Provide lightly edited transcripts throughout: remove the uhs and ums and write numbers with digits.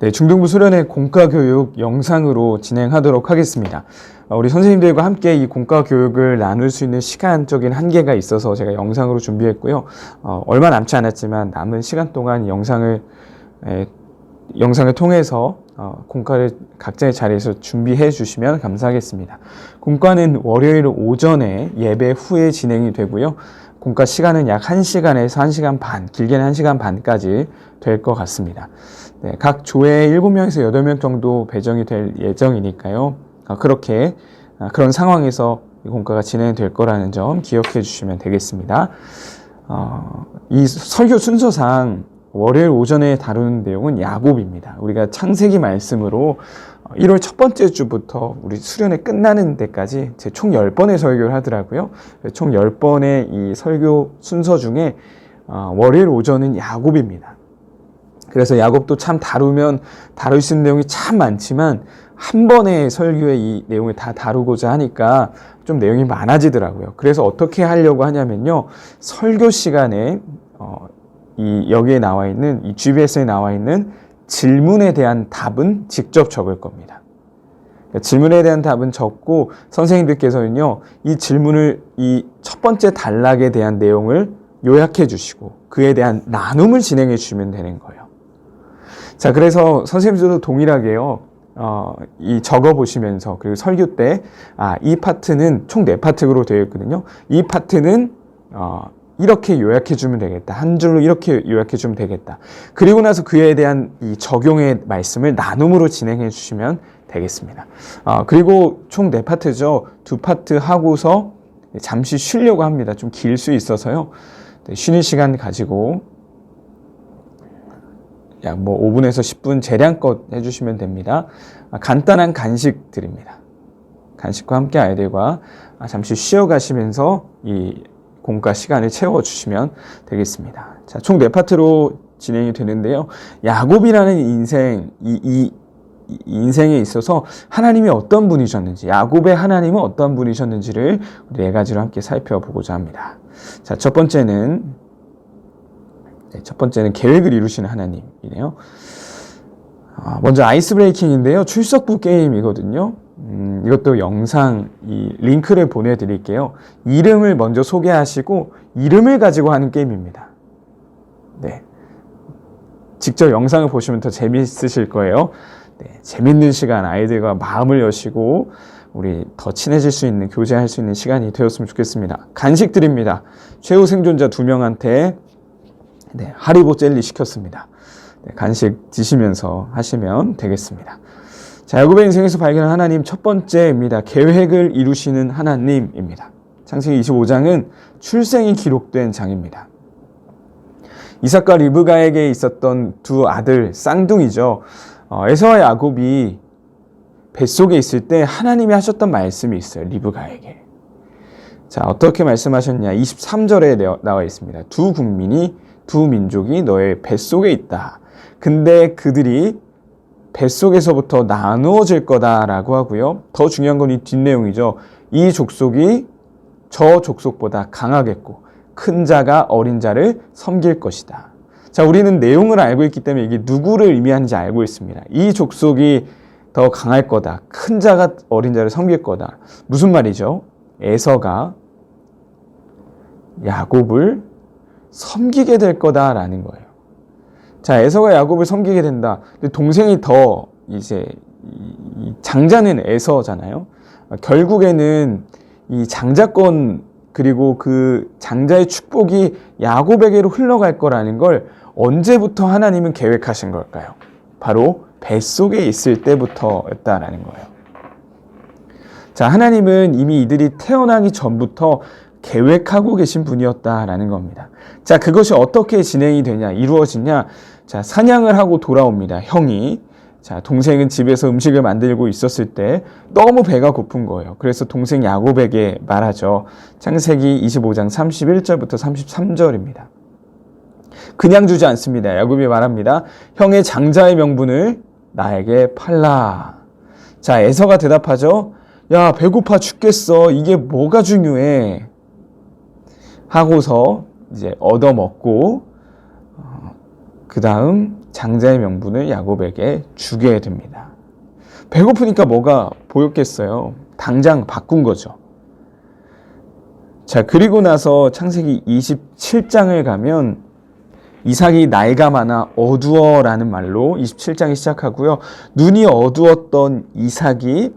네, 중등부 수련회 공과교육 영상으로 진행하도록 하겠습니다. 우리 선생님들과 함께 이 공과교육을 나눌 수 있는 시간적인 한계가 있어서 제가 영상으로 준비했고요. 얼마 남지 않았지만 남은 시간 동안 영상을 통해서 공과를 각자의 자리에서 준비해 주시면 감사하겠습니다. 공과는 월요일 오전에 예배 후에 진행이 되고요. 공과 시간은 약 1시간에서 1시간 반, 길게는 1시간 반까지 될 것 같습니다. 네, 각 조에 7명에서 8명 정도 배정이 될 예정이니까요. 그런 상황에서 이 공과가 진행될 거라는 점 기억해 주시면 되겠습니다. 이 설교 순서상 월요일 오전에 다루는 내용은 야곱입니다. 우리가 창세기 말씀으로 1월 첫 번째 주부터 우리 수련회 끝나는 데까지 총 10번의 설교를 하더라고요. 총 10번의 이 설교 순서 중에 월요일 오전은 야곱입니다. 그래서 야곱도 참 다룰 수 있는 내용이 참 많지만 한 번의 설교에 이 내용을 다 다루고자 하니까 좀 내용이 많아지더라고요. 그래서 어떻게 하려고 하냐면요. 설교 시간에 여기에 나와 있는 이 GBS에 나와 있는 질문에 대한 답은 직접 적을 겁니다. 그러니까 질문에 대한 답은 적고 선생님들께서는요. 이 질문을 이 첫 번째 단락에 대한 내용을 요약해 주시고 그에 대한 나눔을 진행해 주시면 되는 거예요. 자, 그래서 선생님들도 동일하게요. 이 적어 보시면서 그리고 설교 때 이 파트는 총 4파트로 되어 있거든요. 이 파트는 이렇게 요약해 주면 되겠다. 한 줄로 이렇게 요약해 주면 되겠다. 그리고 나서 그에 대한 이 적용의 말씀을 나눔으로 진행해 주시면 되겠습니다. 그리고 총 4파트죠. 2파트 하고서 잠시 쉬려고 합니다. 좀 길 수 있어서요. 네, 쉬는 시간 가지고 약 5분에서 10분 재량껏 해주시면 됩니다. 간단한 간식 드립니다. 간식과 함께 아이들과 잠시 쉬어가시면서 이 공과 시간을 채워주시면 되겠습니다. 자, 총 4파트로 진행이 되는데요. 야곱이라는 이 인생에 있어서 하나님이 어떤 분이셨는지, 야곱의 하나님은 어떤 분이셨는지를 4가지로 함께 살펴보고자 합니다. 자, 첫 번째는 계획을 이루시는 하나님이네요. 먼저 아이스 브레이킹인데요. 출석부 게임이거든요. 이것도 영상 링크를 보내드릴게요. 이름을 먼저 소개하시고 이름을 가지고 하는 게임입니다. 네, 직접 영상을 보시면 더 재미있으실 거예요. 네, 재밌는 시간 아이들과 마음을 여시고 우리 더 친해질 수 있는, 교제할 수 있는 시간이 되었으면 좋겠습니다. 간식 드립니다. 최후 생존자 2명한테 하리보 젤리 시켰습니다. 간식 드시면서 하시면 되겠습니다. 자, 야곱의 인생에서 발견한 하나님 첫 번째입니다. 계획을 이루시는 하나님입니다. 창세기 25장은 출생이 기록된 장입니다. 이삭과 리브가에게 있었던 두 아들, 쌍둥이죠. 에서와 야곱이 뱃속에 있을 때 하나님이 하셨던 말씀이 있어요. 리브가에게. 자, 어떻게 말씀하셨냐? 23절에 나와 있습니다. 두 민족이 너의 뱃속에 있다. 근데 그들이 뱃속에서부터 나누어질 거다라고 하고요. 더 중요한 건 이 뒷내용이죠. 이 족속이 저 족속보다 강하겠고 큰 자가 어린 자를 섬길 것이다. 자, 우리는 내용을 알고 있기 때문에 이게 누구를 의미하는지 알고 있습니다. 이 족속이 더 강할 거다. 큰 자가 어린 자를 섬길 거다. 무슨 말이죠? 에서가 야곱을 섬기게 될 거다라는 거예요. 자, 에서가 야곱을 섬기게 된다. 근데 동생이 더 장자는 에서잖아요. 결국에는 이 장자권 그리고 그 장자의 축복이 야곱에게로 흘러갈 거라는 걸 언제부터 하나님은 계획하신 걸까요? 바로 뱃속에 있을 때부터였다라는 거예요. 자, 하나님은 이미 이들이 태어나기 전부터 계획하고 계신 분이었다라는 겁니다. 자, 그것이 어떻게 진행이 되냐, 이루어지냐. 자, 사냥을 하고 돌아옵니다. 형이. 자, 동생은 집에서 음식을 만들고 있었을 때 너무 배가 고픈 거예요. 그래서 동생 야곱에게 말하죠. 창세기 25장 31절부터 33절입니다. 그냥 주지 않습니다. 야곱이 말합니다. 형의 장자의 명분을 나에게 팔라. 자, 에서가 대답하죠. 야, 배고파 죽겠어. 이게 뭐가 중요해? 하고서 이제 얻어먹고 그 다음 장자의 명분을 야곱에게 주게 됩니다. 배고프니까 뭐가 보였겠어요? 당장 바꾼 거죠. 자, 그리고 나서 창세기 27장을 가면 이삭이 나이가 많아 어두워라는 말로 27장이 시작하고요. 눈이 어두웠던 이삭이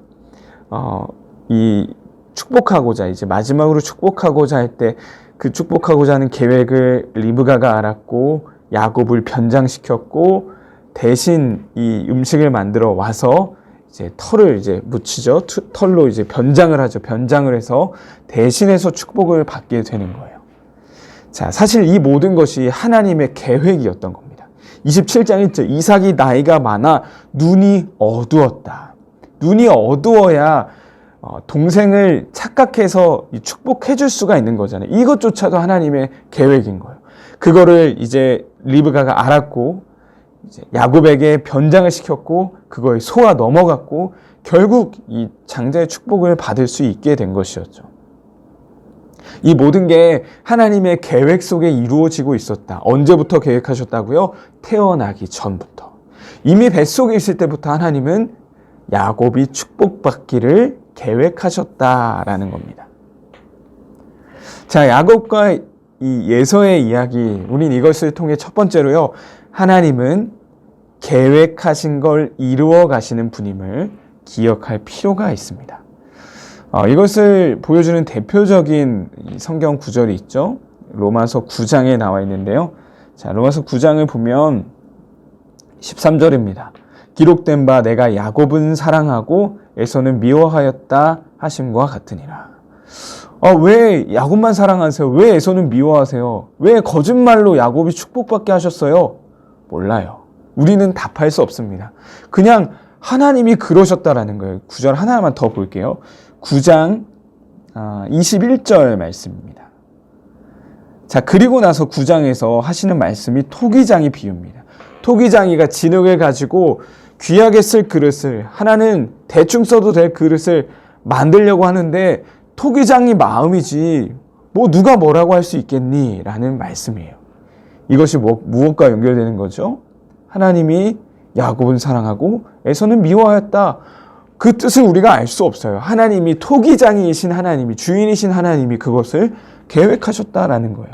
이 축복하고자, 이제 마지막으로 축복하고자 할 때 그 축복하고자 하는 계획을 리브가가 알았고 야곱을 변장시켰고, 대신 이 음식을 만들어 와서 이제 털을 이제 묻히죠. 털로 이제 변장을 하죠. 변장을 해서 대신해서 축복을 받게 되는 거예요. 자, 사실 이 모든 것이 하나님의 계획이었던 겁니다. 27장 1절, 이삭이 나이가 많아 눈이 어두웠다. 눈이 어두워야 동생을 착각해서 축복해 줄 수가 있는 거잖아요. 이것조차도 하나님의 계획인 거예요. 그거를 이제 리브가가 알았고 이제 야곱에게 변장을 시켰고 그거에 속아 넘어갔고 결국 이 장자의 축복을 받을 수 있게 된 것이었죠. 이 모든 게 하나님의 계획 속에 이루어지고 있었다. 언제부터 계획하셨다고요? 태어나기 전부터. 이미 뱃속에 있을 때부터 하나님은 야곱이 축복받기를 계획하셨다라는 겁니다. 자, 야곱과 이 예서의 이야기, 우린 이것을 통해 첫 번째로요, 하나님은 계획하신 걸 이루어 가시는 분임을 기억할 필요가 있습니다. 이것을 보여주는 대표적인 성경 구절이 있죠. 로마서 9장에 나와 있는데요. 자, 로마서 9장을 보면 13절입니다. 기록된 바 내가 야곱은 사랑하고 에서는 미워하였다 하심과 같으니라. 왜 야곱만 사랑하세요? 왜 에서는 미워하세요? 왜 거짓말로 야곱이 축복받게 하셨어요? 몰라요. 우리는 답할 수 없습니다. 그냥 하나님이 그러셨다라는 거예요. 9절 하나만 더 볼게요. 9장 21절 말씀입니다. 자, 그리고 나서 9장에서 하시는 말씀이 토기장이 비유입니다. 토기장이가 진흙을 가지고 귀하게 쓸 그릇을, 하나는 대충 써도 될 그릇을 만들려고 하는데 토기장이 마음이지 뭐 누가 뭐라고 할 수 있겠니? 라는 말씀이에요. 이것이 무엇과 연결되는 거죠? 하나님이 야곱은 사랑하고 에서는 미워하였다. 그 뜻을 우리가 알 수 없어요. 하나님이 토기장이신 하나님이, 주인이신 하나님이 그것을 계획하셨다라는 거예요.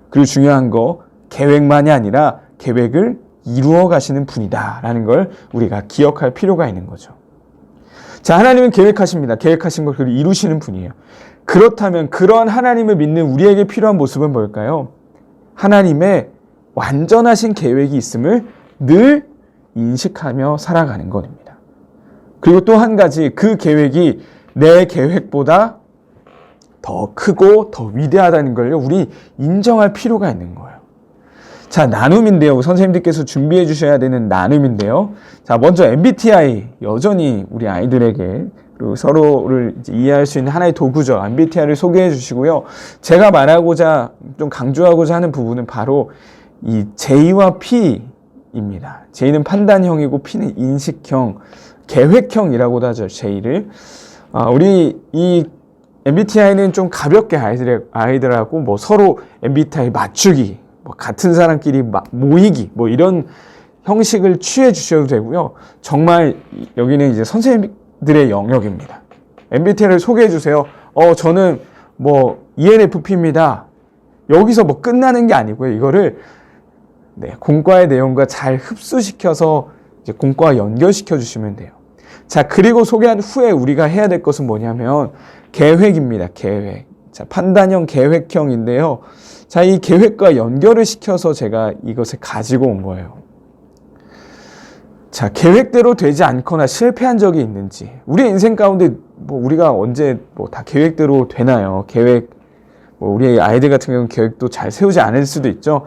그리고 중요한 거, 계획만이 아니라 계획을 이루어 가시는 분이다라는 걸 우리가 기억할 필요가 있는 거죠. 자, 하나님은 계획하십니다. 계획하신 걸 이루시는 분이에요. 그렇다면 그러한 하나님을 믿는 우리에게 필요한 모습은 뭘까요? 하나님의 완전하신 계획이 있음을 늘 인식하며 살아가는 것입니다. 그리고 또 한 가지, 그 계획이 내 계획보다 더 크고 더 위대하다는 걸 우리 인정할 필요가 있는 거예요. 자, 나눔인데요. 선생님들께서 준비해 주셔야 되는 나눔인데요. 자, 먼저 MBTI, 여전히 우리 아이들에게 그리고 서로를 이제 이해할 수 있는 하나의 도구죠. MBTI를 소개해 주시고요. 제가 말하고자 좀 강조하고자 하는 부분은 바로 이 J와 P입니다. J는 판단형이고 P는 인식형, 계획형이라고도 하죠. J를. 우리 이 MBTI는 좀 가볍게 아이들하고 뭐 서로 MBTI 맞추기, 뭐 같은 사람끼리 모이기, 뭐 이런 형식을 취해 주셔도 되고요. 정말 여기는 이제 선생님들의 영역입니다. MBTI를 소개해 주세요. 저는 뭐 ENFP입니다. 여기서 뭐 끝나는 게 아니고요. 이거를 공과의 내용과 잘 흡수시켜서 이제 공과와 연결시켜 주시면 돼요. 자, 그리고 소개한 후에 우리가 해야 될 것은 뭐냐면 계획입니다. 계획. 자, 판단형, 계획형인데요. 자, 이 계획과 연결을 시켜서 제가 이것을 가지고 온 거예요. 자, 계획대로 되지 않거나 실패한 적이 있는지. 우리 인생 가운데 뭐 우리가 언제 뭐 다 계획대로 되나요? 뭐 우리 아이들 같은 경우는 계획도 잘 세우지 않을 수도 있죠.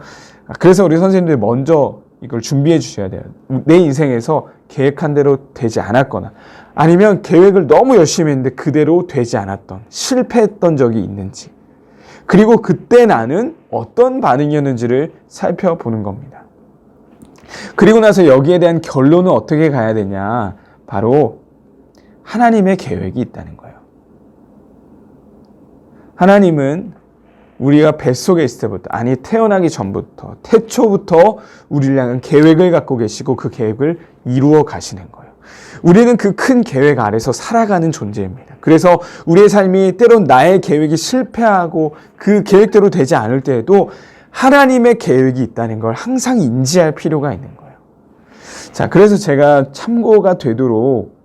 그래서 우리 선생님들 먼저 이걸 준비해 주셔야 돼요. 내 인생에서 계획한 대로 되지 않았거나 아니면 계획을 너무 열심히 했는데 그대로 되지 않았던, 실패했던 적이 있는지. 그리고 그때 나는 어떤 반응이었는지를 살펴보는 겁니다. 그리고 나서 여기에 대한 결론은 어떻게 가야 되냐? 바로 하나님의 계획이 있다는 거예요. 하나님은 우리가 뱃속에 있을 때부터, 아니 태어나기 전부터, 태초부터 우리를 향한 계획을 갖고 계시고 그 계획을 이루어 가시는 거예요. 우리는 그 큰 계획 아래서 살아가는 존재입니다. 그래서 우리의 삶이 때론 나의 계획이 실패하고 그 계획대로 되지 않을 때에도 하나님의 계획이 있다는 걸 항상 인지할 필요가 있는 거예요. 자, 그래서 제가 참고가 되도록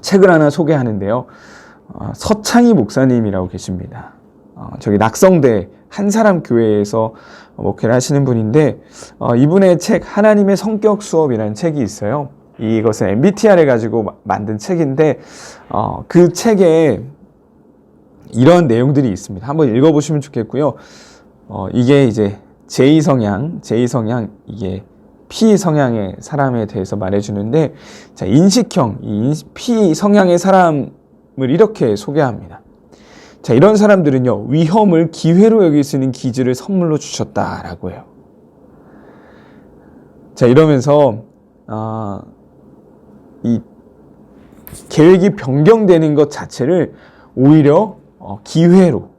책을 하나 소개하는데요. 서창희 목사님이라고 계십니다. 저기 낙성대 한사람 교회에서 목회를 하시는 분인데, 이분의 책 하나님의 성격 수업이라는 책이 있어요. 이것은 MBTR을 가지고 만든 책인데, 그 책에 이런 내용들이 있습니다. 한번 읽어보시면 좋겠고요. 이게 이제 J성향, 이게 P 성향의 사람에 대해서 말해주는데, 자, 인식형, P 성향의 사람을 이렇게 소개합니다. 자, 이런 사람들은요, 위험을 기회로 여길 수 있는 기질을 선물로 주셨다라고 해요. 자, 이러면서, 이 계획이 변경되는 것 자체를 오히려 기회로,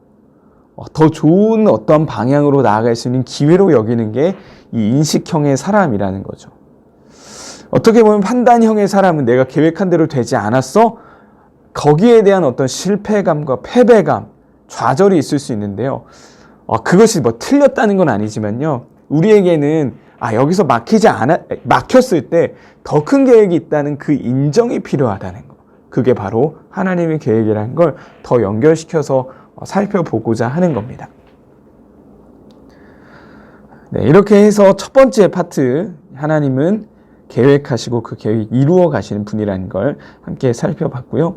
더 좋은 어떤 방향으로 나아갈 수 있는 기회로 여기는 게 이 인식형의 사람이라는 거죠. 어떻게 보면 판단형의 사람은 내가 계획한 대로 되지 않았어? 거기에 대한 어떤 실패감과 패배감, 좌절이 있을 수 있는데요. 그것이 뭐 틀렸다는 건 아니지만요. 우리에게는 여기서 막혔을 때 더 큰 계획이 있다는 그 인정이 필요하다는 거. 그게 바로 하나님의 계획이라는 걸 더 연결시켜서 살펴보고자 하는 겁니다. 네, 이렇게 해서 첫 번째 파트, 하나님은 계획하시고 그 계획 이루어 가시는 분이라는 걸 함께 살펴봤고요.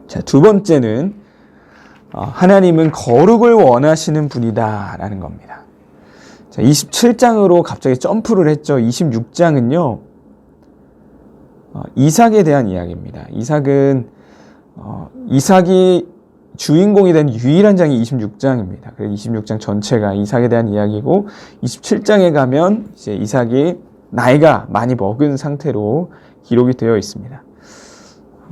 자, 두 번째는 하나님은 거룩을 원하시는 분이다라는 겁니다. 자, 27장으로 갑자기 점프를 했죠. 26장은요. 이삭에 대한 이야기입니다. 이삭이 주인공이 된 유일한 장이 26장입니다. 그래서 26장 전체가 이삭에 대한 이야기고, 27장에 가면 이제 이삭이 나이가 많이 먹은 상태로 기록이 되어 있습니다.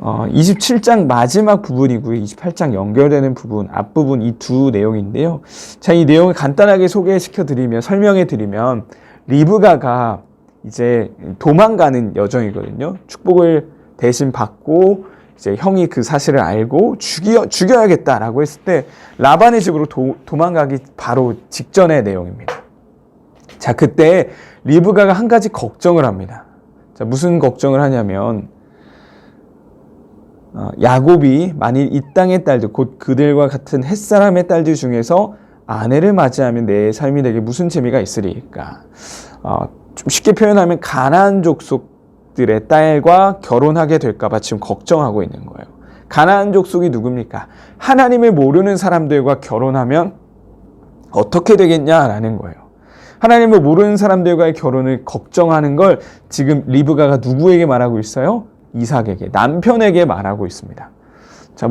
27장 마지막 부분이고요. 28장 연결되는 부분, 앞부분 이 두 내용인데요. 자, 이 내용을 간단하게 설명해 드리면, 리브가가 이제 도망가는 여정이거든요. 축복을 대신 받고, 이제 형이 그 사실을 알고 죽여야겠다라고 했을 때, 라반의 집으로 도망가기 바로 직전의 내용입니다. 자, 그때 리브가가 한 가지 걱정을 합니다. 자, 무슨 걱정을 하냐면, 야곱이 만일 이 땅의 딸들, 곧 그들과 같은 햇사람의 딸들 중에서 아내를 맞이하면 내 삶이 되게 무슨 재미가 있으리까? 좀 쉽게 표현하면 가나안 족속들의 딸과 결혼하게 될까봐 지금 걱정하고 있는 거예요. 가나안 족속이 누굽니까? 하나님을 모르는 사람들과 결혼하면 어떻게 되겠냐라는 거예요. 하나님을 모르는 사람들과의 결혼을 걱정하는 걸 지금 리브가가 누구에게 말하고 있어요? 이삭에게, 남편에게 말하고 있습니다. 자,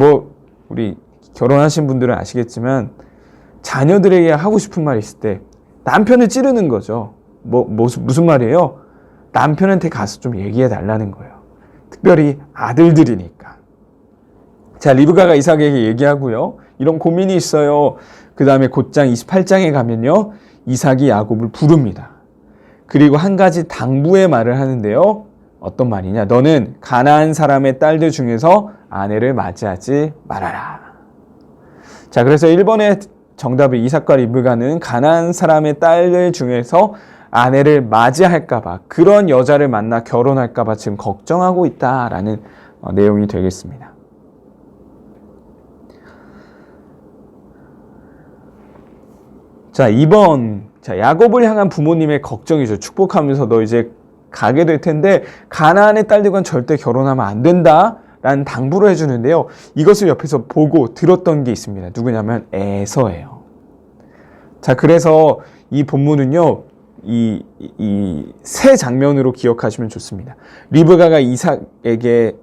우리 결혼하신 분들은 아시겠지만, 자녀들에게 하고 싶은 말이 있을 때, 남편을 찌르는 거죠. 무슨 말이에요? 남편한테 가서 좀 얘기해 달라는 거예요. 특별히 아들들이니까. 자, 리브가가 이삭에게 얘기하고요. 이런 고민이 있어요. 그 다음에 곧장 28장에 가면요. 이삭이 야곱을 부릅니다. 그리고 한 가지 당부의 말을 하는데요. 어떤 말이냐? 너는 가나안 사람의 딸들 중에서 아내를 맞이하지 말아라. 자, 그래서 1번의 정답은 이삭과 리브가는 가나안 사람의 딸들 중에서 아내를 맞이할까봐, 그런 여자를 만나 결혼할까봐 지금 걱정하고 있다라는 내용이 되겠습니다. 자, 2번. 자, 야곱을 향한 부모님의 걱정이죠. 축복하면서 너 이제 가게 될 텐데 가나안의 딸들과는 절대 결혼하면 안 된다라는 당부를 해주는데요. 이것을 옆에서 보고 들었던 게 있습니다. 누구냐면 에서예요. 자, 그래서 이 본문은요, 이 세 장면으로 기억하시면 좋습니다. 리브가가 이삭에게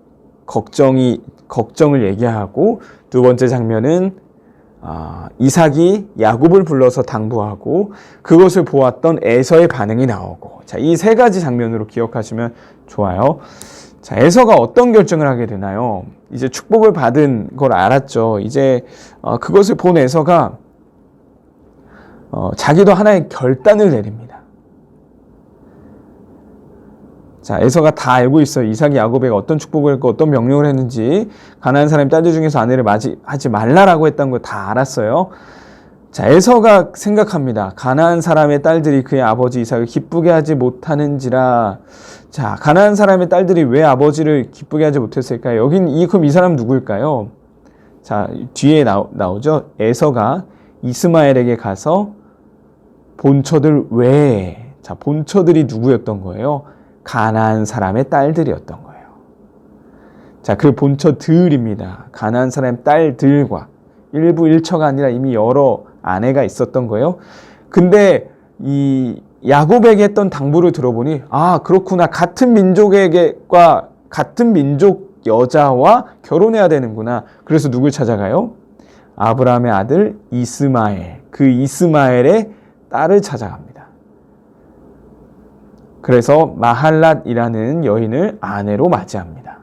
걱정을 얘기하고, 두 번째 장면은 이삭이 야곱을 불러서 당부하고, 그것을 보았던 에서의 반응이 나오고, 자, 이 세 가지 장면으로 기억하시면 좋아요. 자, 에서가 어떤 결정을 하게 되나요? 이제 축복을 받은 걸 알았죠. 이제 그것을 본 에서가 자기도 하나의 결단을 내립니다. 자, 에서가 다 알고 있어요. 이삭이 야곱에게 어떤 축복을 했고 어떤 명령을 했는지, 가나안 사람의 딸들 중에서 아내를 맞이하지 말라라고 했던 걸 다 알았어요. 자, 에서가 생각합니다. 가나안 사람의 딸들이 그의 아버지 이삭을 기쁘게 하지 못하는지라. 자, 가나안 사람의 딸들이 왜 아버지를 기쁘게 하지 못했을까요? 그럼 이 사람 누구일까요? 자, 뒤에 나오죠. 에서가 이스마엘에게 가서 본처들 외에, 자, 본처들이 누구였던 거예요? 가나안 사람의 딸들이었던 거예요. 자, 그 본처들입니다. 가나안 사람의 딸들과 일부 일처가 아니라 이미 여러 아내가 있었던 거예요. 근데 이 야곱에게 했던 당부를 들어보니, 아, 그렇구나. 같은 민족과 같은 민족 여자와 결혼해야 되는구나. 그래서 누굴 찾아가요? 아브라함의 아들 이스마엘. 그 이스마엘의 딸을 찾아갑니다. 그래서 마할랏이라는 여인을 아내로 맞이합니다.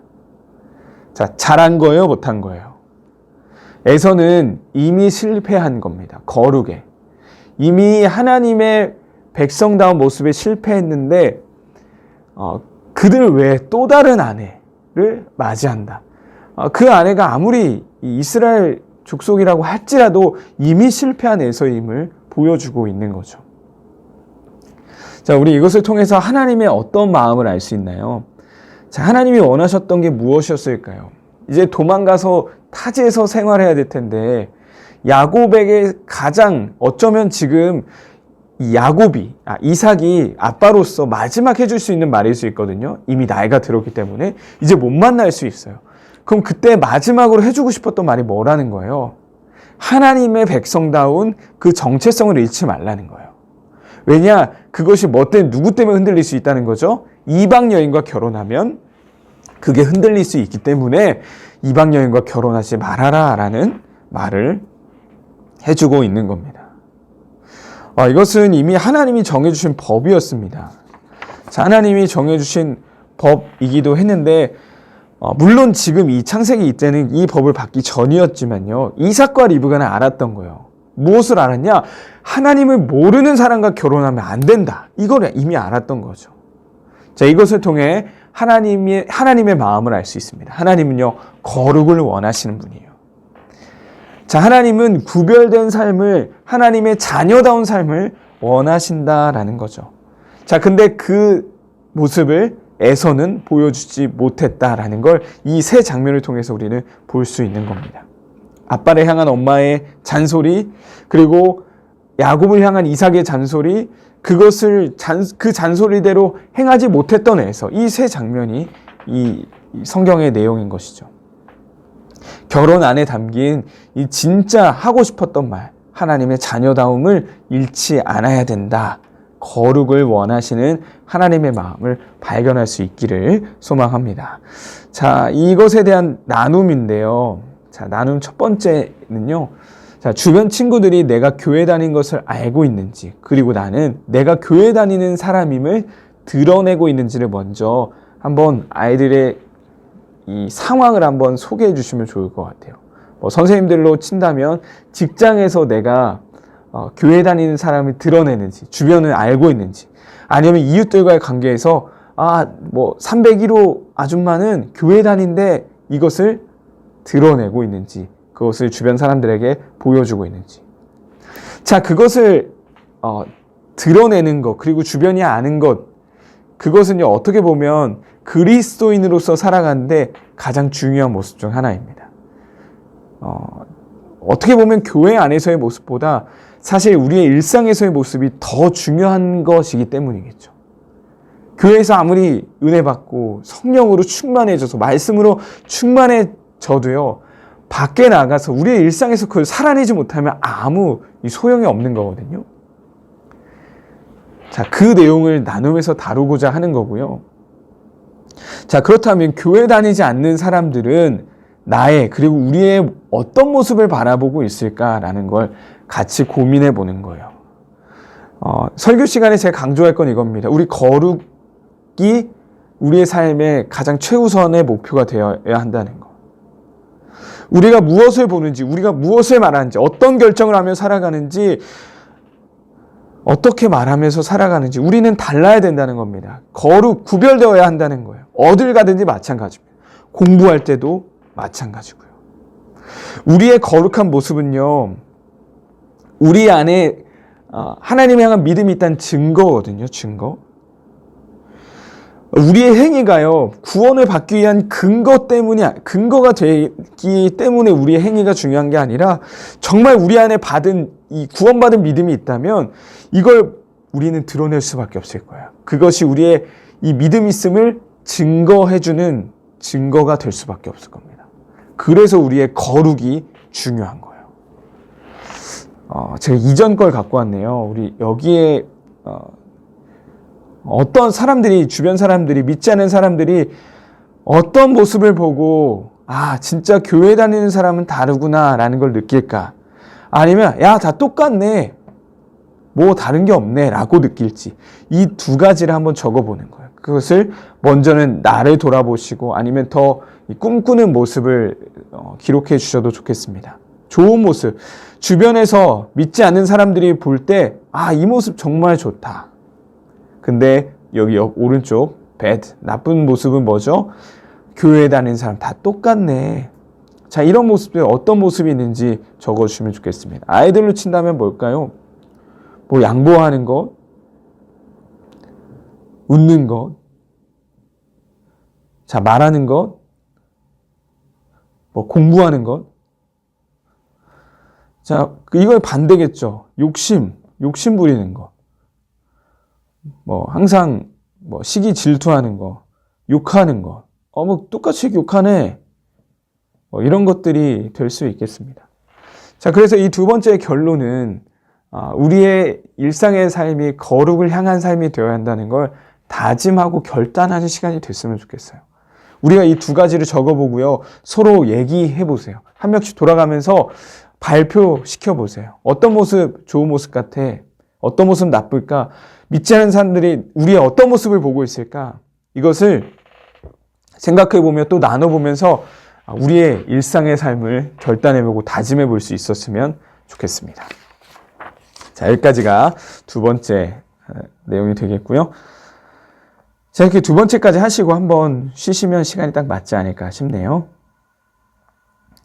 자, 잘한 거예요? 못한 거예요? 에서는 이미 실패한 겁니다. 거룩에. 이미 하나님의 백성다운 모습에 실패했는데 그들 외에 또 다른 아내를 맞이한다. 그 아내가 아무리 이스라엘 족속이라고 할지라도 이미 실패한 에서임을 보여주고 있는 거죠. 자, 우리 이것을 통해서 하나님의 어떤 마음을 알 수 있나요? 자, 하나님이 원하셨던 게 무엇이었을까요? 이제 도망가서 타지에서 생활해야 될 텐데, 야곱에게 가장 어쩌면 지금 이삭이 아빠로서 마지막 해줄 수 있는 말일 수 있거든요. 이미 나이가 들었기 때문에 이제 못 만날 수 있어요. 그럼 그때 마지막으로 해주고 싶었던 말이 뭐라는 거예요? 하나님의 백성다운 그 정체성을 잃지 말라는 거예요. 왜냐? 그것이 뭐 때문에, 누구 때문에 흔들릴 수 있다는 거죠? 이방 여인과 결혼하면 그게 흔들릴 수 있기 때문에 이방 여인과 결혼하지 말아라 라는 말을 해주고 있는 겁니다. 이것은 이미 하나님이 정해주신 법이었습니다. 자, 하나님이 정해주신 법이기도 했는데, 물론 지금 이 창세기 이때는 이 법을 받기 전이었지만요, 이삭과 리브가는 알았던 거예요. 무엇을 알았냐? 하나님을 모르는 사람과 결혼하면 안 된다. 이걸 이미 알았던 거죠. 자, 이것을 통해 하나님의 마음을 알 수 있습니다. 하나님은요, 거룩을 원하시는 분이에요. 자, 하나님은 구별된 삶을, 하나님의 자녀다운 삶을 원하신다라는 거죠. 자, 근데 그 모습을 에서는 보여주지 못했다라는 걸 이 세 장면을 통해서 우리는 볼 수 있는 겁니다. 아빠를 향한 엄마의 잔소리, 그리고 야곱을 향한 이삭의 잔소리, 그것을 그 잔소리대로 행하지 못했던 에서, 이 세 장면이 이 성경의 내용인 것이죠. 결혼 안에 담긴 이 진짜 하고 싶었던 말, 하나님의 자녀다움을 잃지 않아야 된다. 거룩을 원하시는 하나님의 마음을 발견할 수 있기를 소망합니다. 자, 이것에 대한 나눔인데요. 자, 나눔 첫 번째는요. 자, 주변 친구들이 내가 교회 다닌 것을 알고 있는지, 그리고 나는 내가 교회 다니는 사람임을 드러내고 있는지를 먼저 한번 아이들의 이 상황을 한번 소개해 주시면 좋을 것 같아요. 선생님들로 친다면 직장에서 내가 교회 다니는 사람을 드러내는지, 주변을 알고 있는지, 아니면 이웃들과의 관계에서 301호 아줌마는 교회 다니는데 이것을 드러내고 있는지, 그것을 주변 사람들에게 보여주고 있는지. 자, 그것을 드러내는 것, 그리고 주변이 아는 것, 그것은요, 어떻게 보면 그리스도인으로서 살아가는데 가장 중요한 모습 중 하나입니다. 어떻게 보면 교회 안에서의 모습보다 사실 우리의 일상에서의 모습이 더 중요한 것이기 때문이겠죠. 교회에서 아무리 은혜 받고 성령으로 충만해져서 말씀으로 충만해져도요, 밖에 나가서 우리의 일상에서 그걸 살아내지 못하면 아무 소용이 없는 거거든요. 자, 그 내용을 나누면서 다루고자 하는 거고요. 자, 그렇다면 교회 다니지 않는 사람들은 그리고 우리의 어떤 모습을 바라보고 있을까라는 걸 같이 고민해 보는 거예요. 설교 시간에 제가 강조할 건 이겁니다. 우리 거룩이 우리의 삶의 가장 최우선의 목표가 되어야 한다는 거. 우리가 무엇을 보는지, 우리가 무엇을 말하는지, 어떤 결정을 하며 살아가는지, 어떻게 말하면서 살아가는지 우리는 달라야 된다는 겁니다. 거룩, 구별되어야 한다는 거예요. 어딜 가든지 마찬가지입니다. 공부할 때도 마찬가지고요. 우리의 거룩한 모습은요, 우리 안에 하나님 향한 믿음이 있다는 증거거든요. 증거. 우리의 행위가요, 구원을 받기 위한 근거가 되기 때문에 우리의 행위가 중요한 게 아니라 정말 우리 안에 이 구원받은 믿음이 있다면 이걸 우리는 드러낼 수밖에 없을 거예요. 그것이 우리의 이 믿음 있음을 증거해주는 증거가 될 수밖에 없을 겁니다. 그래서 우리의 거룩이 중요한 거예요. 제가 이전 걸 갖고 왔네요. 우리 여기에 어떤 사람들이, 주변 사람들이, 믿지 않는 사람들이 어떤 모습을 보고 진짜 교회 다니는 사람은 다르구나 라는 걸 느낄까? 아니면 야, 다 똑같네, 뭐 다른 게 없네 라고 느낄지, 이 두 가지를 한번 적어보는 거예요. 그것을 먼저는 나를 돌아보시고 아니면 더 꿈꾸는 모습을 기록해 주셔도 좋겠습니다. 좋은 모습, 주변에서 믿지 않는 사람들이 볼 때 이 모습 정말 좋다. 근데 여기 오른쪽 bad, 나쁜 모습은 뭐죠? 교회에 다니는 사람 다 똑같네. 자, 이런 모습들 어떤 모습이 있는지 적어주시면 좋겠습니다. 아이들로 친다면 뭘까요? 뭐 양보하는 것, 웃는 것, 자, 말하는 것, 뭐 공부하는 것. 자, 이걸 반대겠죠. 욕심 부리는 것. 뭐 항상 시기 질투하는 거, 욕하는 거, 뭐 똑같이 욕하네, 이런 것들이 될 수 있겠습니다. 자, 그래서 이 두 번째 결론은 우리의 일상의 삶이 거룩을 향한 삶이 되어야 한다는 걸 다짐하고 결단하는 시간이 됐으면 좋겠어요. 우리가 이 두 가지를 적어보고요, 서로 얘기해 보세요. 한 명씩 돌아가면서 발표시켜 보세요. 어떤 모습 좋은 모습 같아? 어떤 모습 나쁠까? 믿지 않는 사람들이 우리의 어떤 모습을 보고 있을까? 이것을 생각해보며 또 나눠보면서 우리의 일상의 삶을 결단해보고 다짐해볼 수 있었으면 좋겠습니다. 자, 여기까지가 두 번째 내용이 되겠고요. 자, 이렇게 두 번째까지 하시고 한번 쉬시면 시간이 딱 맞지 않을까 싶네요.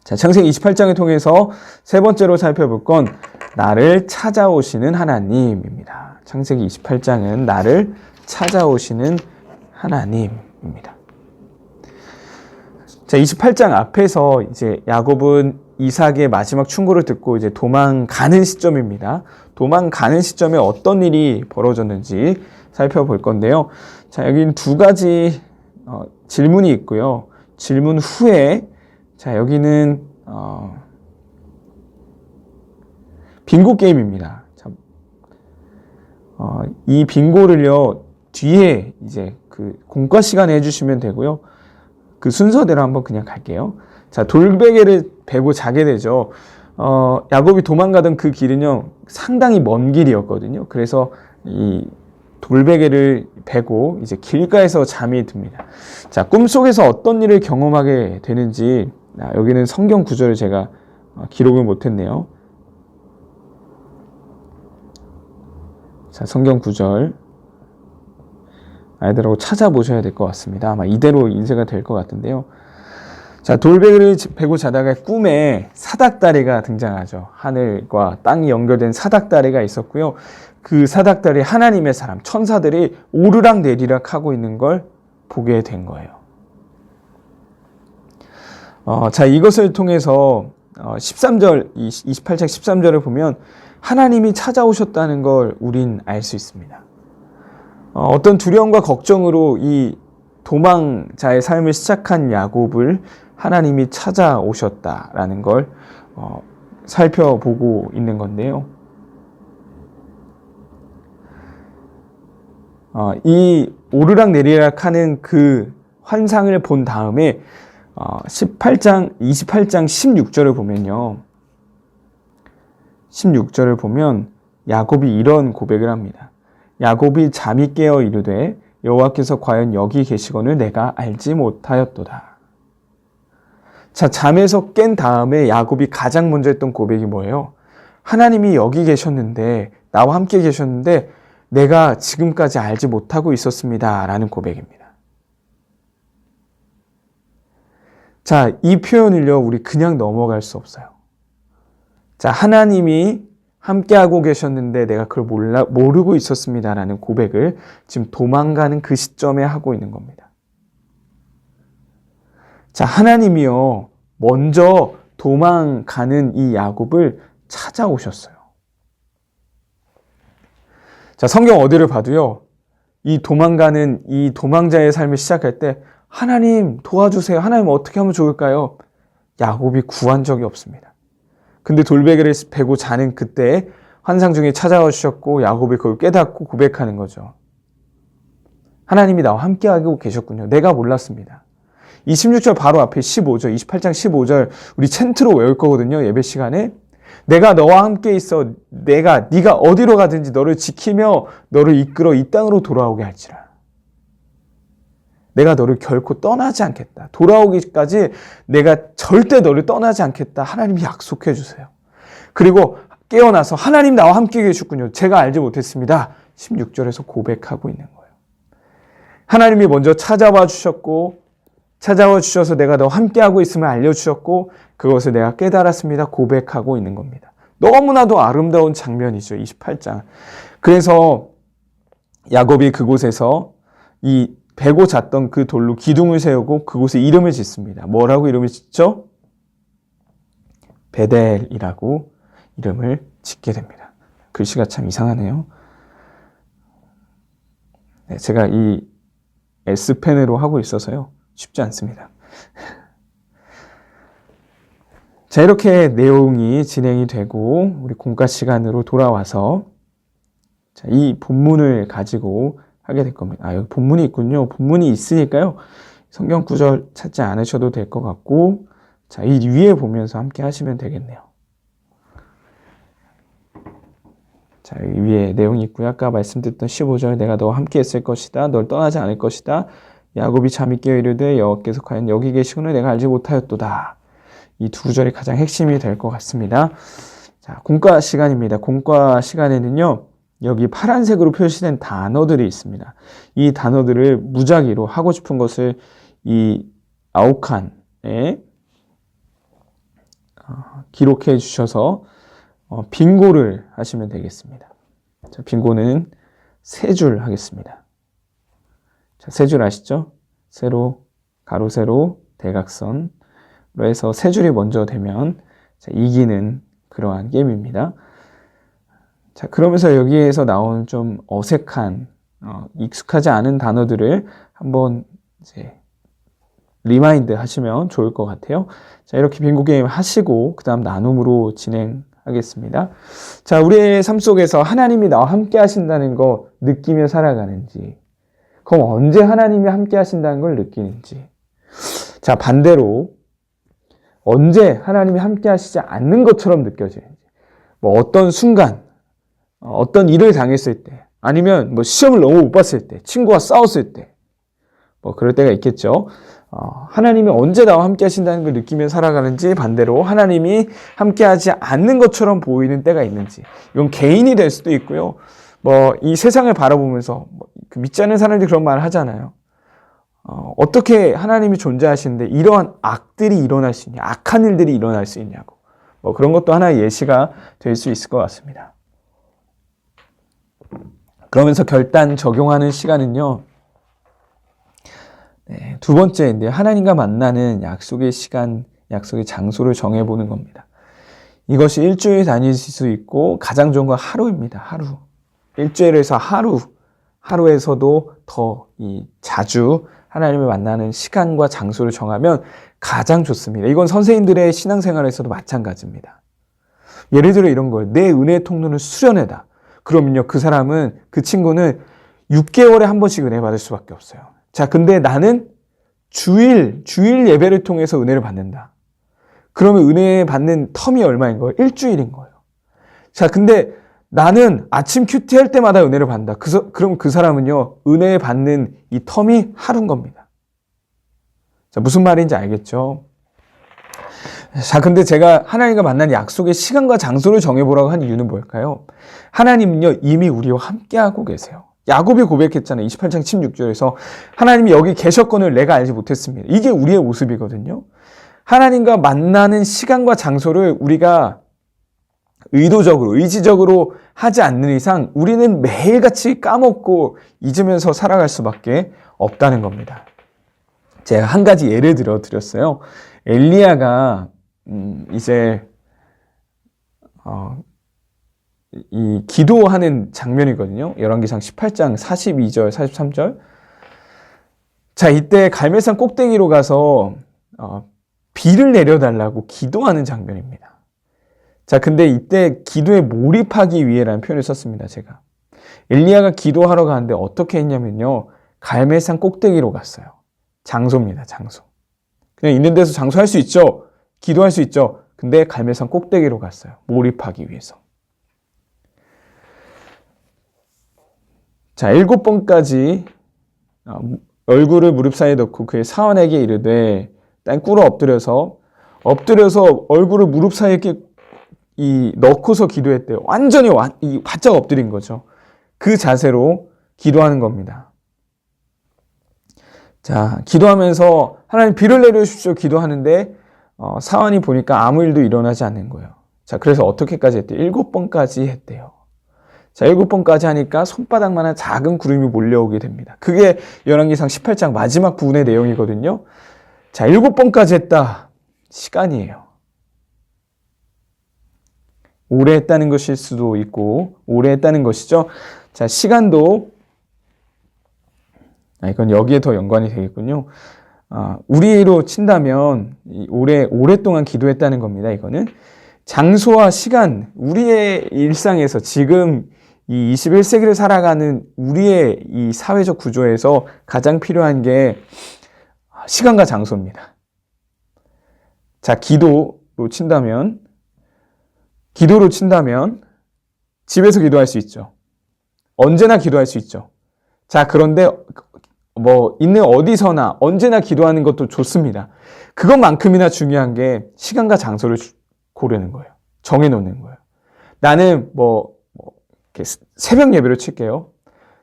자, 창세기 28장을 통해서 세 번째로 살펴볼 건 나를 찾아오시는 하나님입니다. 창세기 28장은 나를 찾아오시는 하나님입니다. 자, 28장 앞에서 이제 야곱은 이삭의 마지막 충고를 듣고 이제 도망가는 시점입니다. 도망가는 시점에 어떤 일이 벌어졌는지 살펴볼 건데요. 자, 여기는 두 가지 질문이 있고요. 질문 후에, 자, 여기는 빙고 게임입니다. 참, 이 빙고를요, 뒤에 이제 그 공과 시간에 해주시면 되고요. 그 순서대로 한번 그냥 갈게요. 자, 돌베개를 베고 자게 되죠. 야곱이 도망가던 그 길은요, 상당히 먼 길이었거든요. 그래서 이 돌베개를 베고 이제 길가에서 잠이 듭니다. 자, 꿈속에서 어떤 일을 경험하게 되는지, 여기는 성경 구절을 제가 기록을 못했네요. 자, 성경 구절 아이들하고 찾아보셔야 될 것 같습니다. 아마 이대로 인쇄가 될 것 같은데요. 자, 돌베개를 베고 자다가 꿈에 사닥다리가 등장하죠. 하늘과 땅이 연결된 사닥다리가 있었고요. 그 사닥다리 하나님의 사람, 천사들이 오르락 내리락 하고 있는 걸 보게 된 거예요. 자, 이것을 통해서 13절, 28장 13절을 보면 하나님이 찾아오셨다는 걸 우린 알 수 있습니다. 어떤 두려움과 걱정으로 이 도망자의 삶을 시작한 야곱을 하나님이 찾아오셨다라는 걸 살펴보고 있는 건데요. 이 오르락 내리락 하는 그 환상을 본 다음에 28장 16절을 보면요. 16절을 보면 야곱이 이런 고백을 합니다. 야곱이 잠이 깨어 이르되 여호와께서 과연 여기 계시거늘 내가 알지 못하였도다. 자, 잠에서 깬 다음에 야곱이 가장 먼저 했던 고백이 뭐예요? 하나님이 여기 계셨는데 나와 함께 계셨는데 내가 지금까지 알지 못하고 있었습니다. 라는 고백입니다. 자, 이 표현을요, 우리 그냥 넘어갈 수 없어요. 자, 하나님이 함께하고 계셨는데 내가 그걸 모르고 있었습니다. 라는 고백을 지금 도망가는 그 시점에 하고 있는 겁니다. 자, 하나님이요, 먼저 도망가는 이 야곱을 찾아오셨어요. 자, 성경 어디를 봐도요, 이 도망가는 이 도망자의 삶을 시작할 때 하나님 도와주세요. 하나님 어떻게 하면 좋을까요? 야곱이 구한 적이 없습니다. 근데 돌베개를 베고 자는 그때 환상 중에 찾아와 주셨고 야곱이 그걸 깨닫고 고백하는 거죠. 하나님이 나와 함께하고 계셨군요. 내가 몰랐습니다. 이 16절 바로 앞에 15절, 28장 15절 우리 챈트로 외울 거거든요. 예배 시간에. 내가 너와 함께 있어 네가 어디로 가든지 너를 지키며 너를 이끌어 이 땅으로 돌아오게 할지라. 내가 너를 결코 떠나지 않겠다. 돌아오기까지 내가 절대 너를 떠나지 않겠다. 하나님이 약속해 주세요. 그리고 깨어나서 하나님 나와 함께 계셨군요. 제가 알지 못했습니다. 16절에서 고백하고 있는 거예요. 하나님이 먼저 찾아와 주셔서 내가 너와 함께하고 있음을 알려주셨고 그것을 내가 깨달았습니다. 고백하고 있는 겁니다. 너무나도 아름다운 장면이죠. 28장. 그래서 야곱이 그곳에서 이 베고 잤던 그 돌로 기둥을 세우고 그곳에 이름을 짓습니다. 뭐라고 이름을 짓죠? 베델이라고 이름을 짓게 됩니다. 글씨가 참 이상하네요. 네, 제가 이 S펜으로 하고 있어서요. 쉽지 않습니다. 자, 이렇게 내용이 진행이 되고 우리 공과 시간으로 돌아와서 자, 이 본문을 가지고 하게 될 겁니다. 여기 본문이 있군요. 본문이 있으니까요. 성경 구절 찾지 않으셔도 될 것 같고 자, 이 위에 보면서 함께 하시면 되겠네요. 자, 여기 위에 내용이 있고요. 아까 말씀드렸던 15절 내가 너와 함께 있을 것이다. 널 떠나지 않을 것이다. 야곱이 잠이 깨어 이르되 여호와께서 과연 여기 계시거늘 내가 알지 못하였도다. 이 두 구절이 가장 핵심이 될 것 같습니다. 자, 공과 시간입니다. 공과 시간에는요. 여기 파란색으로 표시된 단어들이 있습니다. 이 단어들을 무작위로 하고 싶은 것을 이 아욱칸에 기록해 주셔서 빙고를 하시면 되겠습니다. 자, 빙고는 세 줄 하겠습니다. 자, 세 줄 아시죠? 세로, 가로, 세로, 대각선로 해서 세 줄이 먼저 되면 자, 이기는 그러한 게임입니다. 자, 그러면서 여기에서 나오는 좀 어색한, 익숙하지 않은 단어들을 한번 이제 리마인드 하시면 좋을 것 같아요. 자, 이렇게 빙고 게임 하시고 그 다음 나눔으로 진행하겠습니다. 자, 우리의 삶 속에서 하나님이 나와 함께 하신다는 거 느끼며 살아가는지, 그럼 언제 하나님이 함께 하신다는 걸 느끼는지, 자, 반대로 언제 하나님이 함께 하시지 않는 것처럼 느껴지는지, 뭐 어떤 순간, 어떤 일을 당했을 때, 아니면 뭐 시험을 너무 못 봤을 때, 친구와 싸웠을 때, 뭐 그럴 때가 있겠죠. 하나님이 언제 나와 함께 하신다는 걸 느끼며 살아가는지, 반대로 하나님이 함께 하지 않는 것처럼 보이는 때가 있는지, 이건 개인이 될 수도 있고요. 뭐 이 세상을 바라보면서 그 믿지 않는 사람들이 그런 말을 하잖아요. 어떻게 하나님이 존재하시는데 이러한 악들이 일어날 수 있냐, 악한 일들이 일어날 수 있냐고. 뭐 그런 것도 하나의 예시가 될 수 있을 것 같습니다. 그러면서 결단 적용하는 시간은요. 네, 두 번째인데 하나님과 만나는 약속의 시간, 약속의 장소를 정해보는 겁니다. 이것이 일주일 다닐 수 있고 가장 좋은 건 하루입니다. 하루. 일주일에서 하루에서도 더 자주 하나님을 만나는 시간과 장소를 정하면 가장 좋습니다. 이건 선생님들의 신앙생활에서도 마찬가지입니다. 예를 들어 이런 거예요. 내 은혜의 통로를 수련회다. 그러면요, 그 친구는 6개월에 한 번씩 은혜 받을 수밖에 없어요. 자, 근데 나는 주일 예배를 통해서 은혜를 받는다. 그러면 은혜 받는 텀이 얼마인 거예요? 일주일인 거예요. 자, 근데 나는 아침 큐티 할 때마다 은혜를 받는다. 그럼 그 사람은요, 은혜 받는 이 텀이 하루인 겁니다. 자, 무슨 말인지 알겠죠? 자, 근데 제가 하나님과 만난 약속의 시간과 장소를 정해보라고 한 이유는 뭘까요? 하나님은요, 이미 우리와 함께하고 계세요. 야곱이 고백했잖아요. 28장 16절에서 하나님이 여기 계셨건을 내가 알지 못했습니다. 이게 우리의 모습이거든요. 하나님과 만나는 시간과 장소를 우리가 의도적으로, 의지적으로 하지 않는 이상 우리는 매일같이 까먹고 잊으면서 살아갈 수밖에 없다는 겁니다. 제가 한 가지 예를 들어 드렸어요. 엘리야가 이제 이 기도하는 장면이거든요. 열왕기상 18장 42절, 43절. 자, 이때 갈멜산 꼭대기로 가서 비를 내려달라고 기도하는 장면입니다. 자, 근데 이때 기도에 몰입하기 위해라는 표현을 썼습니다, 제가. 엘리야가 기도하러 가는데 어떻게 했냐면요. 갈멜산 꼭대기로 갔어요. 장소입니다, 장소. 그냥 있는 데서 장소할 수 있죠. 기도할 수 있죠. 근데 갈멜산 꼭대기로 갔어요. 몰입하기 위해서. 자, 7번까지 얼굴을 무릎 사이에 넣고 그의 사원에게 이르되 땅 꿇어 엎드려서 얼굴을 무릎 사이에 이렇게 넣고서 기도했대요. 완전히 바짝 엎드린 거죠. 그 자세로 기도하는 겁니다. 자, 기도하면서 하나님 비를 내려주십시오 기도하는데 사원이 보니까 아무 일도 일어나지 않는 거예요. 자, 그래서 어떻게까지 했대요? 7번까지 했대요. 자, 7번까지 하니까 손바닥만한 작은 구름이 몰려오게 됩니다. 그게 열왕기상 18장 마지막 부분의 내용이거든요. 자, 7번까지 했다. 시간이에요. 오래 했다는 것일 수도 있고 오래 했다는 것이죠. 자, 시간도 이건 여기에 더 연관이 되겠군요. 우리로 친다면 오랫동안 기도했다는 겁니다. 이거는 장소와 시간, 우리의 일상에서 지금 이 21세기를 살아가는 우리의 이 사회적 구조에서 가장 필요한 게 시간과 장소입니다. 자, 기도로 친다면 집에서 기도할 수 있죠. 언제나 기도할 수 있죠. 자, 그런데 있는 어디서나 언제나 기도하는 것도 좋습니다. 그것만큼이나 중요한 게 시간과 장소를 고르는 거예요. 정해놓는 거예요. 나는 새벽 예배로 칠게요.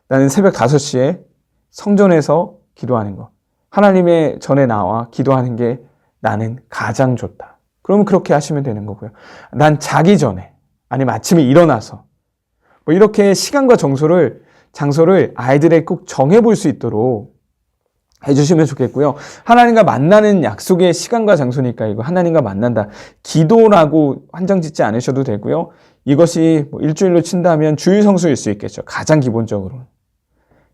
나는 새벽 5시에 성전에서 기도하는 거. 하나님의 전에 나와 기도하는 게 나는 가장 좋다. 그러면 그렇게 하시면 되는 거고요. 난 자기 전에 아니면 아침에 일어나서 이렇게 시간과 장소를 아이들에게 꼭 정해볼 수 있도록 해주시면 좋겠고요. 하나님과 만나는 약속의 시간과 장소니까 이거 하나님과 만난다. 기도라고 한정 짓지 않으셔도 되고요. 이것이 일주일로 친다면 주일 성수일 수 있겠죠. 가장 기본적으로.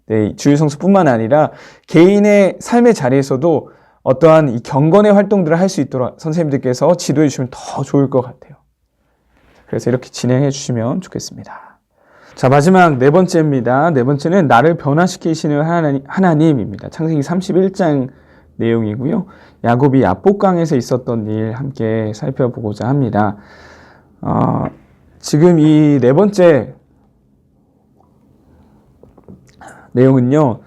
네, 주일 성수뿐만 아니라 개인의 삶의 자리에서도 어떠한 이 경건의 활동들을 할 수 있도록 선생님들께서 지도해 주시면 더 좋을 것 같아요. 그래서 이렇게 진행해 주시면 좋겠습니다. 자, 마지막 4번째입니다. 4번째는 나를 변화시키시는 하나님입니다. 창세기 31장 내용이고요. 야곱이 야복강에서 있었던 일 함께 살펴보고자 합니다. 지금 이 4번째 내용은요.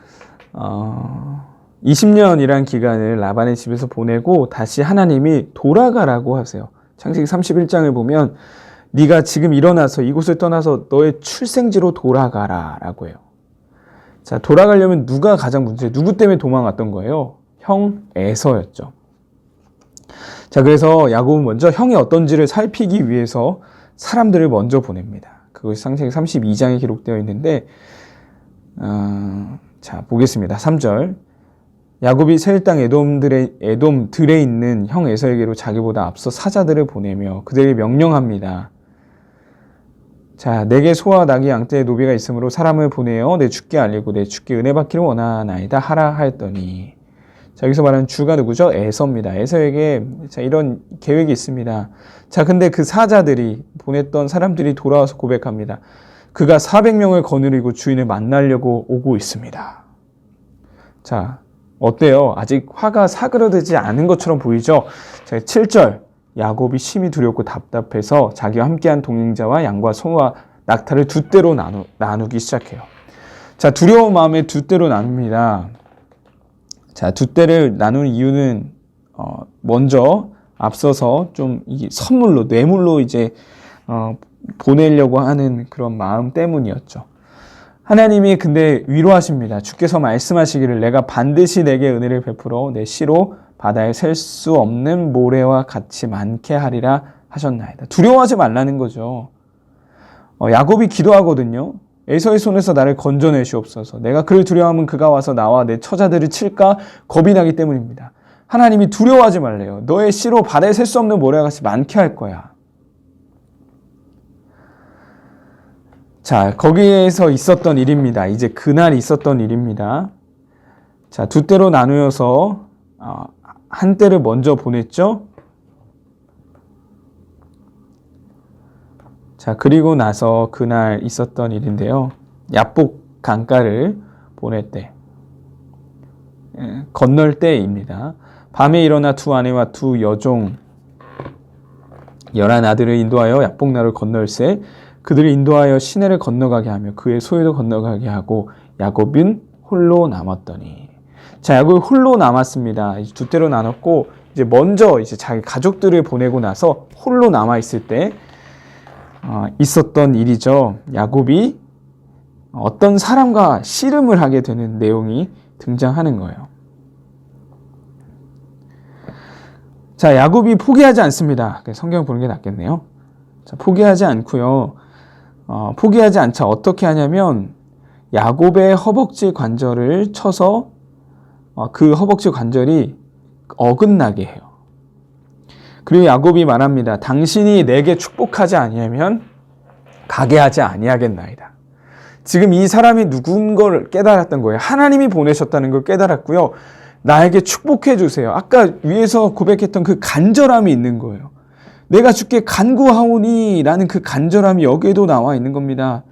20년이란 기간을 라반의 집에서 보내고 다시 하나님이 돌아가라고 하세요. 창세기 31장을 보면 네가 지금 일어나서 이곳을 떠나서 너의 출생지로 돌아가라 라고 해요. 자, 돌아가려면 누가 가장 문제예요? 누구 때문에 도망갔던 거예요? 형 에서였죠. 자, 그래서 야곱은 먼저 형이 어떤지를 살피기 위해서 사람들을 먼저 보냅니다. 그것이 창세기 32장에 기록되어 있는데 자, 보겠습니다. 3절. 야곱이 세일 땅 에돔들에 있는 형 에서에게로 자기보다 앞서 사자들을 보내며 그들에게 명령합니다. 자, 내게 소와 낙이 양떼의 노비가 있으므로 사람을 보내어 내 주께 알리고 내 주께 은혜 받기를 원하나이다 하라 하였더니, 자, 여기서 말하는 주가 누구죠? 에서입니다. 에서에게 자, 이런 계획이 있습니다. 자, 근데 그 사자들이 보냈던 사람들이 돌아와서 고백합니다. 그가 400명을 거느리고 주인을 만나려고 오고 있습니다. 자, 어때요? 아직 화가 사그러들지 않은 것처럼 보이죠? 자, 7절. 야곱이 심히 두렵고 답답해서 자기와 함께한 동행자와 양과 소와 낙타를 두 떼로 나누기 시작해요. 자, 두려운 마음에 두 떼로 나눕니다. 자, 두 떼를 나누는 이유는 먼저 앞서서 좀 이 선물로, 뇌물로 이제 보내려고 하는 그런 마음 때문이었죠. 하나님이 근데 위로하십니다. 주께서 말씀하시기를 내가 반드시 내게 은혜를 베풀어 내 씨로 바다에 셀 수 없는 모래와 같이 많게 하리라 하셨나이다. 두려워하지 말라는 거죠. 야곱이 기도하거든요. 에서의 손에서 나를 건져내시옵소서. 내가 그를 두려워하면 그가 와서 나와 내 처자들을 칠까 겁이 나기 때문입니다. 하나님이 두려워하지 말래요. 너의 씨로 바다에 셀 수 없는 모래와 같이 많게 할 거야. 자, 거기에서 있었던 일입니다. 이제 그날 있었던 일입니다. 자, 두 때로 나누어서 한 때를 먼저 보냈죠. 자, 그리고 나서 그날 있었던 일인데요. 야복 강가를 보냈대. 건널 때입니다. 밤에 일어나 두 아내와 두 여종 11아들을 인도하여 야복나루를 건널세 그들을 인도하여 시내를 건너가게 하며 그의 소유도 건너가게 하고 야곱은 홀로 남았더니. 자, 야곱이 홀로 남았습니다. 두 때로 나눴고 이제 먼저 이제 자기 가족들을 보내고 나서 홀로 남아 있을 때 있었던 일이죠. 야곱이 어떤 사람과 씨름을 하게 되는 내용이 등장하는 거예요. 자, 야곱이 포기하지 않습니다. 성경 보는 게 낫겠네요. 자, 포기하지 않고요. 포기하지 않자 어떻게 하냐면 야곱의 허벅지 관절을 쳐서 그 허벅지 관절이 어긋나게 해요. 그리고 야곱이 말합니다. 당신이 내게 축복하지 아니하면 가게 하지 아니하겠나이다. 지금 이 사람이 누군 걸 깨달았던 거예요. 하나님이 보내셨다는 걸 깨달았고요. 나에게 축복해 주세요. 아까 위에서 고백했던 그 간절함이 있는 거예요. 내가 주께 간구하오니 라는 그 간절함이 여기에도 나와 있는 겁니다.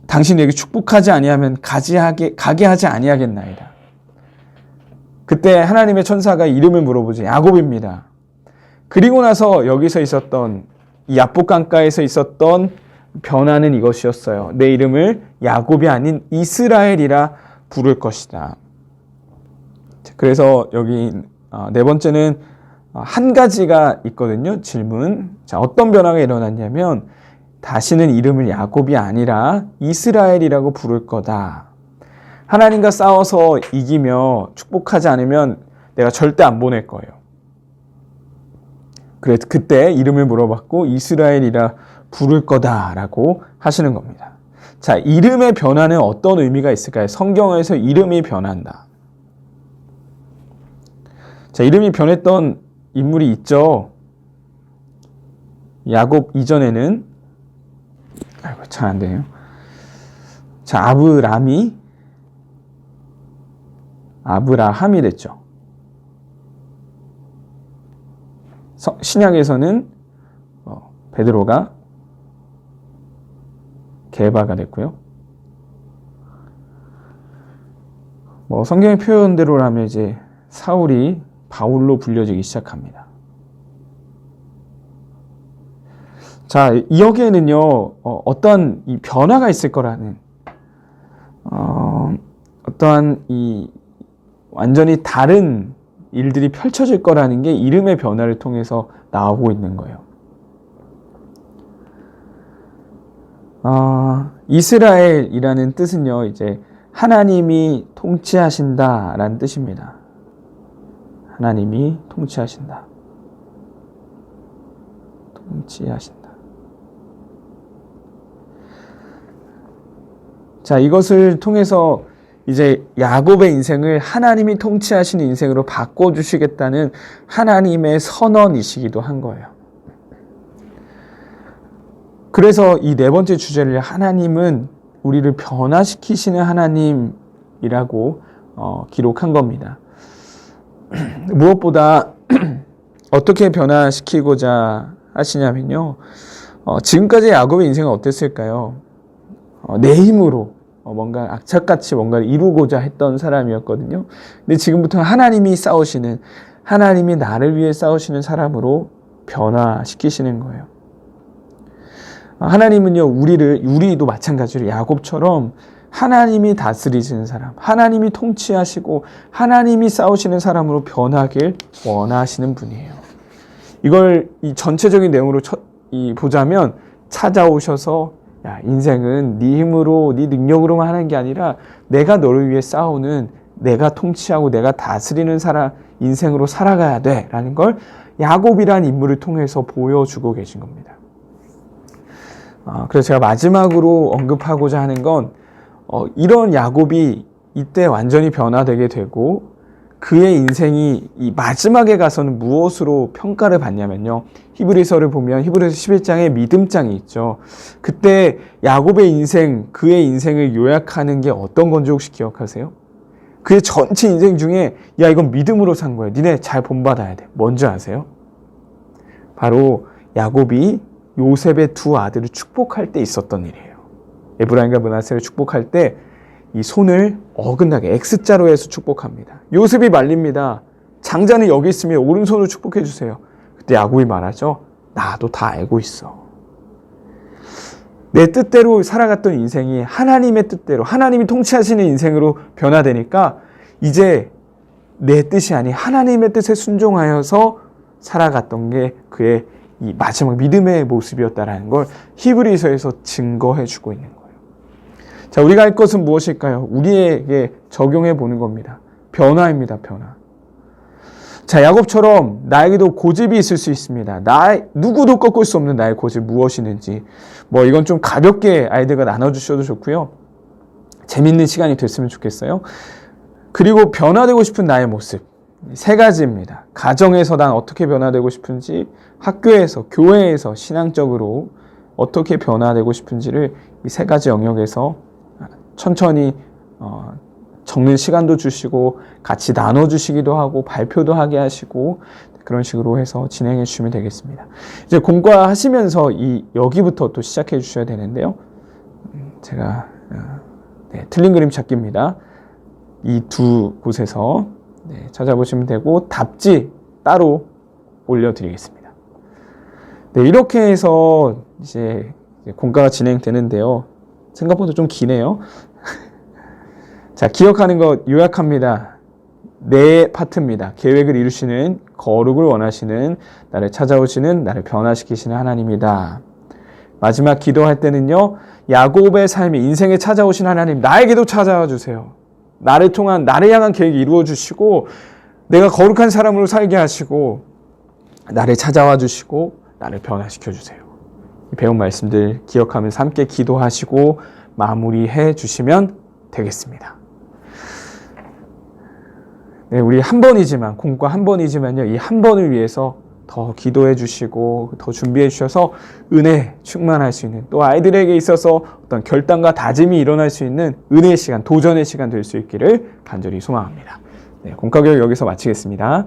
당신에게 축복하지 아니하면 가게 하지 아니하겠나이다. 그때 하나님의 천사가 이름을 물어보지. 야곱입니다. 그리고 나서 여기서 있었던 이 야복강가에서 있었던 변화는 이것이었어요. 내 이름을 야곱이 아닌 이스라엘이라 부를 것이다. 그래서 여기 네 번째는 한 가지가 있거든요. 질문. 자, 어떤 변화가 일어났냐면 다시는 이름을 야곱이 아니라 이스라엘이라고 부를 거다. 하나님과 싸워서 이기며 축복하지 않으면 내가 절대 안 보낼 거예요. 그래서 그때 이름을 물어봤고 이스라엘이라 부를 거다라고 하시는 겁니다. 자, 이름의 변화는 어떤 의미가 있을까요? 성경에서 이름이 변한다. 자, 이름이 변했던 인물이 있죠. 야곱 이전에는 잘 안 되네요. 자, 아브라함이 됐죠. 신약에서는 베드로가 게바가 됐고요. 성경의 표현대로라면 이제 사울이 바울로 불려지기 시작합니다. 자, 여기에는요, 어떠한 이 변화가 있을 거라는, 어떠한 이 완전히 다른 일들이 펼쳐질 거라는 게 이름의 변화를 통해서 나오고 있는 거예요. 이스라엘이라는 뜻은요, 이제 하나님이 통치하신다라는 뜻입니다. 하나님이 통치하신다. 통치하신다. 자, 이것을 통해서 이제 야곱의 인생을 하나님이 통치하시는 인생으로 바꿔주시겠다는 하나님의 선언이시기도 한 거예요. 그래서 이 네 번째 주제를 하나님은 우리를 변화시키시는 하나님이라고 기록한 겁니다. 무엇보다 어떻게 변화시키고자 하시냐면요. 지금까지 야곱의 인생은 어땠을까요? 내 힘으로 뭔가 악착같이 뭔가를 이루고자 했던 사람이었거든요. 근데 지금부터 하나님이 싸우시는, 하나님이 나를 위해 싸우시는 사람으로 변화시키시는 거예요. 하나님은요, 우리도 마찬가지로 야곱처럼 하나님이 다스리시는 사람, 하나님이 통치하시고 하나님이 싸우시는 사람으로 변하길 원하시는 분이에요. 이걸 이 전체적인 내용으로 보자면 찾아오셔서 야, 인생은 네 힘으로 네 능력으로만 하는 게 아니라 내가 너를 위해 싸우는, 내가 통치하고 내가 다스리는 사람 인생으로 살아가야 돼 라는 걸 야곱이라는 인물을 통해서 보여주고 계신 겁니다. 그래서 제가 마지막으로 언급하고자 하는 건 이런 야곱이 이때 완전히 변화되게 되고 그의 인생이 이 마지막에 가서는 무엇으로 평가를 받냐면요. 히브리서를 보면 히브리서 11장에 믿음장이 있죠. 그때 야곱의 인생, 그의 인생을 요약하는 게 어떤 건지 혹시 기억하세요? 그의 전체 인생 중에 야 이건 믿음으로 산 거야. 니네 잘 본받아야 돼. 뭔지 아세요? 바로 야곱이 요셉의 두 아들을 축복할 때 있었던 일이에요. 에브라임과 므낫세를 축복할 때 이 손을 어긋나게 X자로 해서 축복합니다. 요셉이 말립니다. 장자는 여기 있으면 오른손으로 축복해 주세요. 그때 야곱이 말하죠. 나도 다 알고 있어. 내 뜻대로 살아갔던 인생이 하나님의 뜻대로, 하나님이 통치하시는 인생으로 변화되니까 이제 내 뜻이 아닌 하나님의 뜻에 순종하여서 살아갔던 게 그의 이 마지막 믿음의 모습이었다라는 걸 히브리서에서 증거해 주고 있는 거예요. 자, 우리가 할 것은 무엇일까요? 우리에게 적용해 보는 겁니다. 변화입니다, 변화. 자, 야곱처럼 나에게도 고집이 있을 수 있습니다. 누구도 꺾을 수 없는 나의 고집 무엇이 있는지. 이건 좀 가볍게 아이들과 나눠주셔도 좋고요. 재밌는 시간이 됐으면 좋겠어요. 그리고 변화되고 싶은 나의 모습. 세 가지입니다. 가정에서 난 어떻게 변화되고 싶은지, 학교에서, 교회에서 신앙적으로 어떻게 변화되고 싶은지를 이 세 가지 영역에서 천천히 적는 시간도 주시고 같이 나눠주시기도 하고 발표도 하게 하시고 그런 식으로 해서 진행해 주시면 되겠습니다. 이제 공과하시면서 여기부터 또 시작해 주셔야 되는데요. 제가 틀린 그림 찾기입니다. 이 두 곳에서 찾아보시면 되고 답지 따로 올려드리겠습니다. 이렇게 해서 이제 공과가 진행되는데요. 생각보다 좀 기네요. 자, 기억하는 것 요약합니다. 내 파트입니다. 계획을 이루시는, 거룩을 원하시는, 나를 찾아오시는, 나를 변화시키시는 하나님이다. 마지막 기도할 때는요, 야곱의 삶이 인생에 찾아오신 하나님, 나에게도 찾아와 주세요. 나를 향한 계획이 이루어 주시고, 내가 거룩한 사람으로 살게 하시고, 나를 찾아와 주시고, 나를 변화시켜 주세요. 배운 말씀들 기억하면서 함께 기도하시고 마무리해 주시면 되겠습니다. 우리 한 번이지만, 공과 한 번이지만요, 이 한 번을 위해서 더 기도해 주시고 더 준비해 주셔서 은혜 충만할 수 있는, 또 아이들에게 있어서 어떤 결단과 다짐이 일어날 수 있는 은혜의 시간, 도전의 시간 될 수 있기를 간절히 소망합니다. 공과교육 여기서 마치겠습니다.